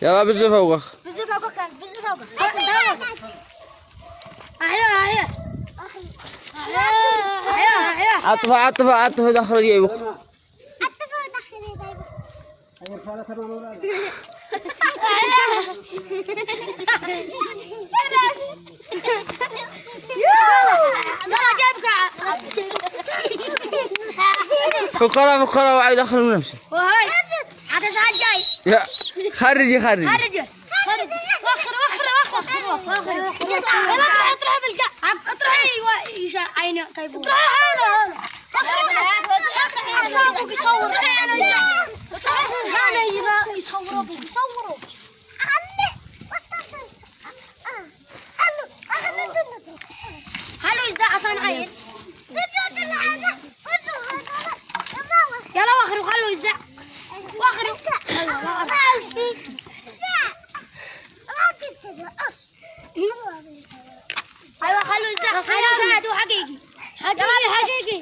يلا بزي فوقك. بزي فوقك كان بزي فوقك. أحيا عطف داخل جيبك. عطف داخل جيبك. فقرة وعي داخل من نفسه. وهاي هذا زاد جاي. لا خرجي. وخر اطرح بالقاع. اطرحي عينه كيف اطرحي اصابك يصور هذا يصوروا هلو ازاي عشان عين يلا واخر وخلوا ازاي واخر ايوه خلوا ازاي حقيقي